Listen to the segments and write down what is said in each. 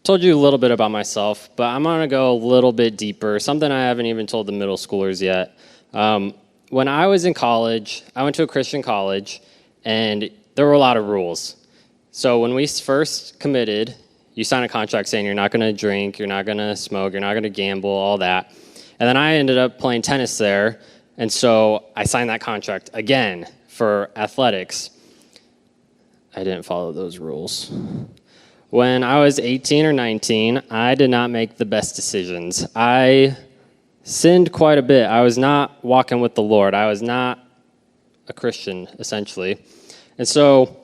told you a little bit about myself, but I'm going to go a little bit deeper, something I haven't even told the middle schoolers yet. When I was in college, I went to a Christian college, and there were a lot of rules. So when we first committed, you sign a contract saying you're not going to drink, you're not going to smoke, you're not going to gamble, all that. And then I ended up playing tennis there, and so I signed that contract again for athletics. I didn't follow those rules. When I was 18 or 19, I did not make the best decisions. I sinned quite a bit. I was not walking with the Lord. I was not a Christian, essentially. And so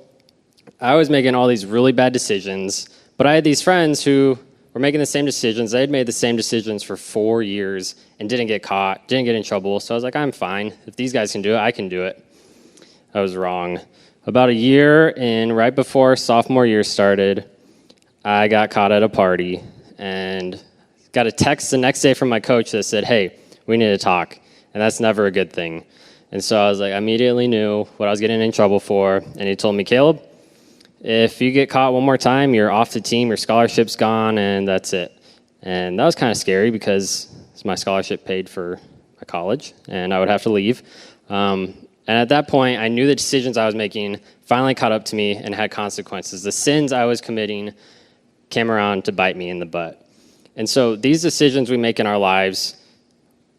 I was making all these really bad decisions, but I had these friends who were making the same decisions. They had made the same decisions for 4 years and didn't get caught, didn't get in trouble. So I was like, I'm fine. If these guys can do it, I can do it. I was wrong. About a year in, right before sophomore year started, I got caught at a party and got a text the next day from my coach that said, hey, we need to talk. And that's never a good thing. And so I was like, I immediately knew what I was getting in trouble for. And he told me, Caleb, if you get caught one more time, you're off the team, your scholarship's gone, and that's it. And that was kind of scary because my scholarship paid for my college, and I would have to leave. And at that point, I knew the decisions I was making finally caught up to me and had consequences. The sins I was committing came around to bite me in the butt. And so these decisions we make in our lives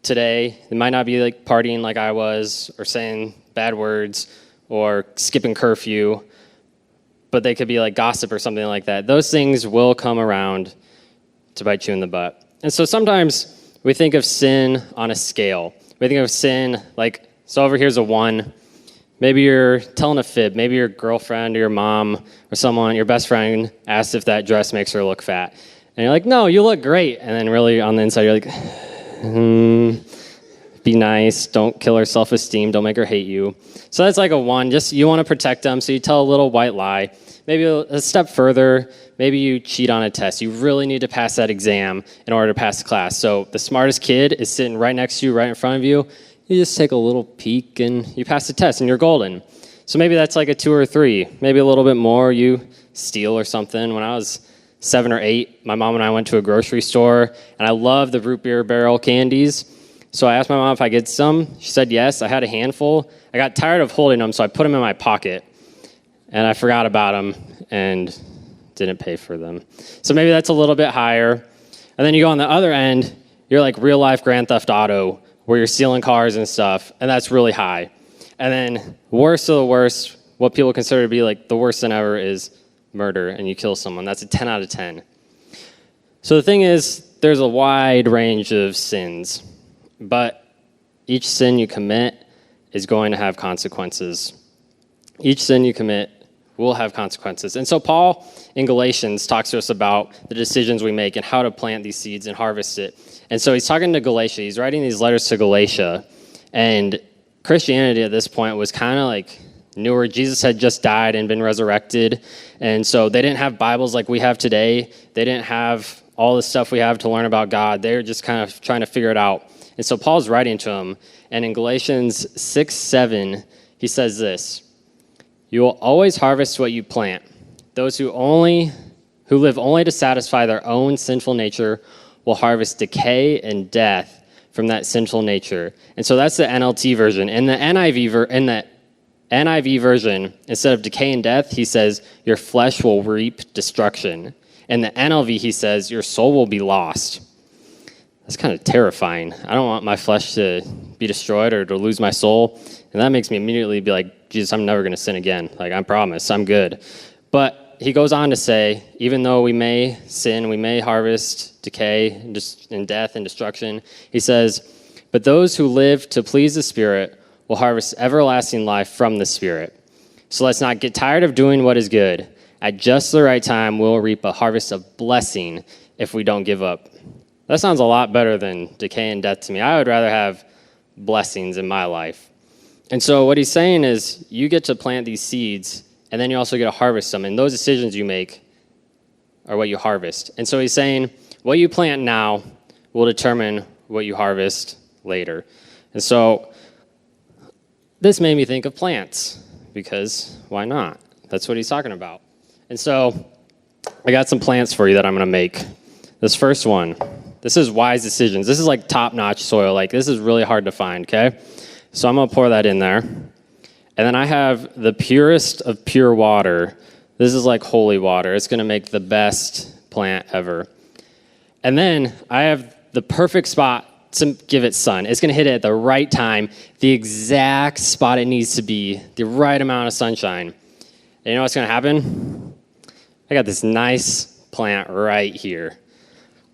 today, it might not be like partying like I was, or saying bad words, or skipping curfew, but they could be like gossip or something like that. Those things will come around to bite you in the butt. And so sometimes we think of sin on a scale. We think of sin like, so over here's a 1. Maybe you're telling a fib. Maybe your girlfriend or your mom or someone, your best friend, asks if that dress makes her look fat. And you're like, no, you look great. And then really on the inside, you're like, be nice. Don't kill her self-esteem. Don't make her hate you. So that's like a 1. Just you want to protect them, so you tell a little white lie. Maybe a step further, maybe you cheat on a test. You really need to pass that exam in order to pass the class. So the smartest kid is sitting right next to you, right in front of you. You just take a little peek and you pass the test and you're golden. So maybe that's like a 2 or 3. Maybe a little bit more, you steal or something. When I was 7 or 8, my mom and I went to a grocery store, and I love the root beer barrel candies. So I asked my mom if I get some. She said yes. I had a handful. I got tired of holding them, so I put them in my pocket. And I forgot about them and didn't pay for them. So maybe that's a little bit higher. And then you go on the other end, you're like real life Grand Theft Auto, where you're stealing cars and stuff, and that's really high. And then worst of the worst, what people consider to be like the worst sin ever is murder, and you kill someone. That's a 10 out of 10. So the thing is, there's a wide range of sins, but each sin you commit is going to have consequences. Each sin you commit will have consequences. And so Paul in Galatians talks to us about the decisions we make and how to plant these seeds and harvest it. And so he's talking to Galatia. He's writing these letters to Galatia. And Christianity at this point was kind of like newer. Jesus had just died and been resurrected. And so they didn't have Bibles like we have today. They didn't have all the stuff we have to learn about God. They were just kind of trying to figure it out. And so Paul's writing to them. And in Galatians 6:7, he says this: you will always harvest what you plant. Those who live only to satisfy their own sinful nature will harvest decay and death from that sinful nature. And so that's the NLT version. In the NIV version, instead of decay and death, he says, your flesh will reap destruction. In the NLV, he says, your soul will be lost. That's kind of terrifying. I don't want my flesh to be destroyed or to lose my soul. And that makes me immediately be like, Jesus, I'm never going to sin again. Like, I promise, I'm good. But he goes on to say, even though we may sin, we may harvest decay and death and destruction, he says, but those who live to please the Spirit will harvest everlasting life from the Spirit. So let's not get tired of doing what is good. At just the right time, we'll reap a harvest of blessing if we don't give up. That sounds a lot better than decay and death to me. I would rather have blessings in my life. And so what he's saying is you get to plant these seeds, and then you also get to harvest them. And those decisions you make are what you harvest. And so he's saying what you plant now will determine what you harvest later. And so this made me think of plants, because why not? That's what he's talking about. And so I got some plants for you that I'm going to make. This first one, this is Wise Decisions. This is like top-notch soil. Like, this is really hard to find, okay? So I'm going to pour that in there. And then I have the purest of pure water. This is like holy water. It's going to make the best plant ever. And then I have the perfect spot to give it sun. It's going to hit it at the right time, the exact spot it needs to be, the right amount of sunshine. And you know what's going to happen? I got this nice plant right here.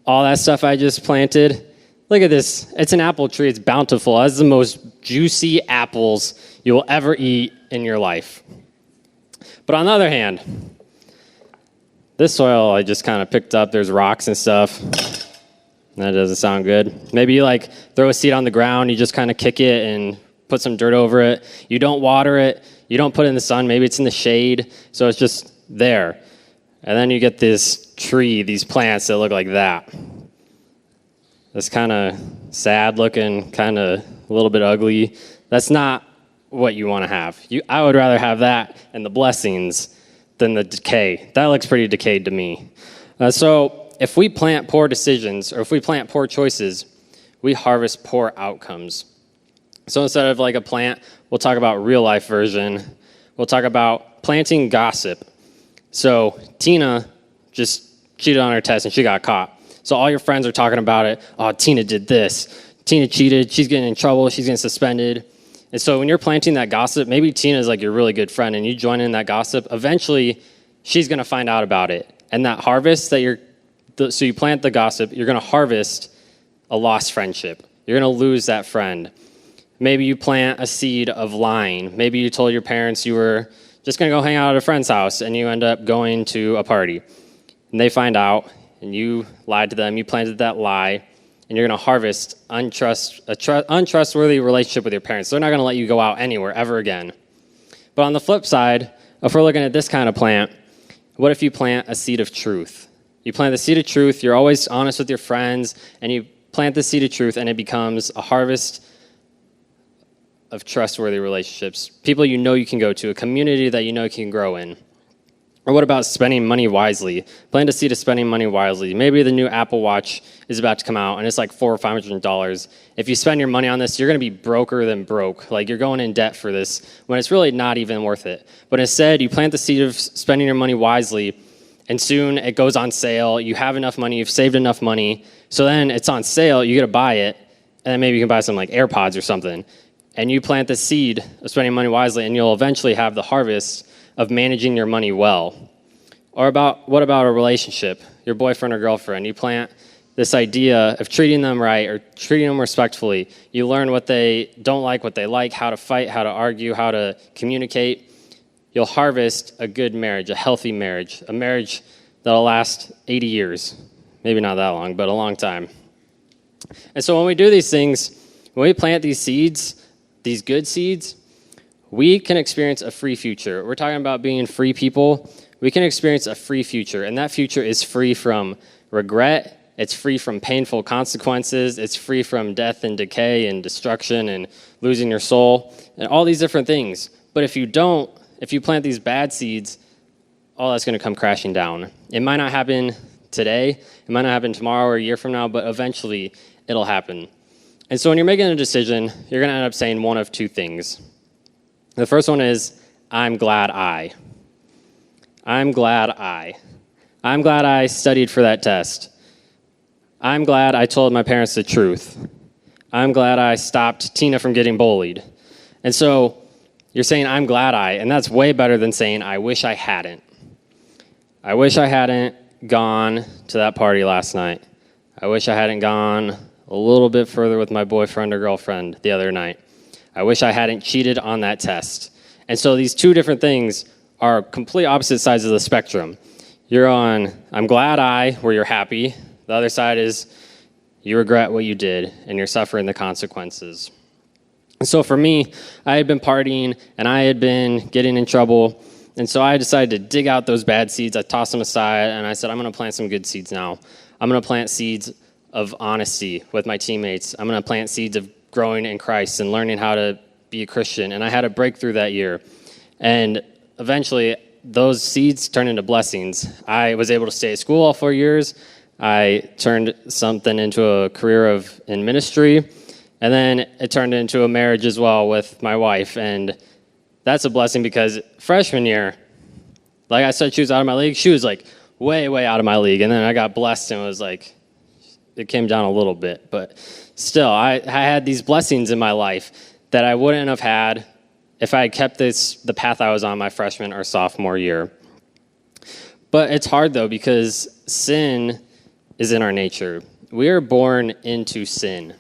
All that stuff I just planted, look at this. It's an apple tree. It's bountiful. It has the most juicy apples you will ever eat in your life. But on the other hand, this soil I just kind of picked up. There's rocks and stuff. That doesn't sound good. Maybe you like throw a seed on the ground. You just kind of kick it and put some dirt over it. You don't water it. You don't put it in the sun. Maybe it's in the shade. So it's just there. And then you get this tree, these plants that look like that. It's kind of sad looking, kind of a little bit ugly. That's not what you want to have. I would rather have that and the blessings than the decay. That looks pretty decayed to me. So if we plant poor decisions or if we plant poor choices, we harvest poor outcomes. So instead of like a plant, we'll talk about real life version. We'll talk about planting gossip. So Tina just cheated on her test and she got caught. So all your friends are talking about it. Oh, Tina did this. Tina cheated. She's getting in trouble. She's getting suspended. And so when you're planting that gossip, maybe Tina's like your really good friend and you join in that gossip. Eventually, she's going to find out about it. And that harvest that so you plant the gossip, you're going to harvest a lost friendship. You're going to lose that friend. Maybe you plant a seed of lying. Maybe you told your parents you were just going to go hang out at a friend's house, and you end up going to a party. And they find out, and you lied to them. You planted that lie, and you're going to harvest untrustworthy relationship with your parents. They're not going to let you go out anywhere ever again. But on the flip side, if we're looking at this kind of plant, what if you plant a seed of truth? You plant the seed of truth. You're always honest with your friends, and you plant the seed of truth, and it becomes a harvest of trustworthy relationships, people you know you can go to, a community that you know you can grow in. Or what about spending money wisely? Plant a seed of spending money wisely. Maybe the new Apple Watch is about to come out, and it's like $400 or $500. If you spend your money on this, you're going to be broker than broke. Like, you're going in debt for this when it's really not even worth it. But instead, you plant the seed of spending your money wisely, and soon it goes on sale. You have enough money. You've saved enough money. So then it's on sale. You get to buy it, and then maybe you can buy some like AirPods or something. And you plant the seed of spending money wisely, and you'll eventually have the harvest of managing your money well. Or what about a relationship, your boyfriend or girlfriend? You plant this idea of treating them right or treating them respectfully. You learn what they don't like, what they like, how to fight, how to argue, how to communicate. You'll harvest a good marriage, a healthy marriage, a marriage that'll last 80 years. Maybe not that long, but a long time. And so when we do these things, when we plant these seeds, these good seeds, we can experience a free future. We're talking about being free people. We can experience a free future, and that future is free from regret. It's free from painful consequences. It's free from death and decay and destruction and losing your soul and all these different things. But if you plant these bad seeds, all that's going to come crashing down. It might not happen today. It might not happen tomorrow or a year from now, but eventually it'll happen. And so when you're making a decision, you're going to end up saying one of two things. The first one is, I'm glad I. I'm glad I. I'm glad I studied for that test. I'm glad I told my parents the truth. I'm glad I stopped Tina from getting bullied. And so you're saying, I'm glad I, and that's way better than saying, I wish I hadn't. I wish I hadn't gone to that party last night. I wish I hadn't gone a little bit further with my boyfriend or girlfriend the other night. I wish I hadn't cheated on that test. And so these two different things are complete opposite sides of the spectrum. You're on, I'm glad I, where you're happy. The other side is, you regret what you did, and you're suffering the consequences. And so for me, I had been partying, and I had been getting in trouble, and so I decided to dig out those bad seeds. I tossed them aside, and I said, I'm going to plant some good seeds now. I'm going to plant seeds of honesty with my teammates. I'm going to plant seeds of growing in Christ and learning how to be a Christian. And I had a breakthrough that year. And eventually, those seeds turned into blessings. I was able to stay at school all 4 years. I turned something into a career in ministry, and then it turned into a marriage as well with my wife. And that's a blessing because freshman year, like I said, she was out of my league. She was like way, way out of my league. And then I got blessed and it was like, it came down a little bit. But still, I had these blessings in my life that I wouldn't have had if I had kept the path I was on my freshman or sophomore year. But it's hard, though, because sin is in our nature. We are born into sin.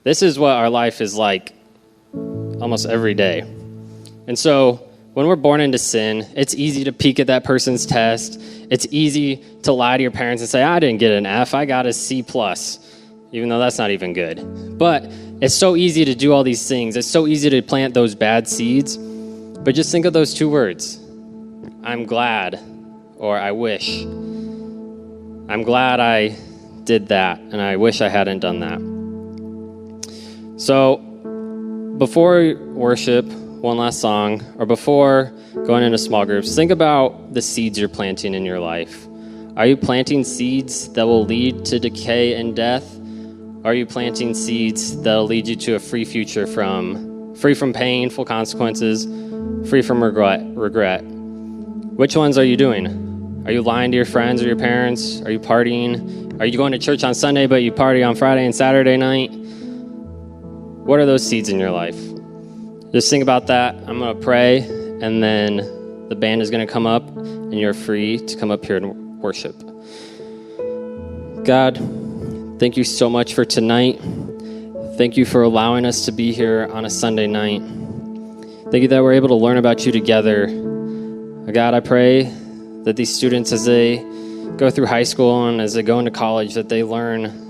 This is what our life is like almost every day. And so when we're born into sin, it's easy to peek at that person's test. It's easy to lie to your parents and say, I didn't get an F, I got a C+, even though that's not even good. But it's so easy to do all these things. It's so easy to plant those bad seeds. But just think of those two words. I'm glad, or I wish. I'm glad I did that, and I wish I hadn't done that. So before worship, one last song, or before going into small groups, think about the seeds you're planting in your life. Are you planting seeds that will lead to decay and death? Are you planting seeds that will lead you to a free future, free from painful consequences, free from regret? Which ones are you doing? Are you lying to your friends or your parents? Are you partying? Are you going to church on Sunday, but you party on Friday and Saturday night? What are those seeds in your life? Just think about that. I'm going to pray, and then the band is going to come up, and you're free to come up here and worship. God, thank you so much for tonight. Thank you for allowing us to be here on a Sunday night. Thank you that we're able to learn about you together. God, I pray that these students, as they go through high school and as they go into college, that they learn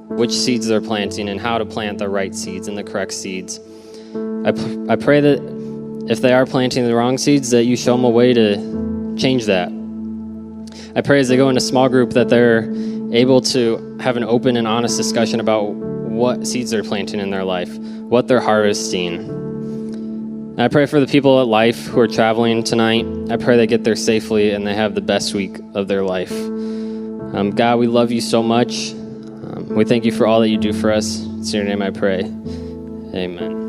which seeds they're planting and how to plant the right seeds and the correct seeds. I pray that if they are planting the wrong seeds, that you show them a way to change that. I pray as they go into small group that they're able to have an open and honest discussion about what seeds they're planting in their life, what they're harvesting. And I pray for the people at Life who are traveling tonight. I pray they get there safely and they have the best week of their life. God, we love you so much. We thank you for all that you do for us. It's in your name I pray. Amen.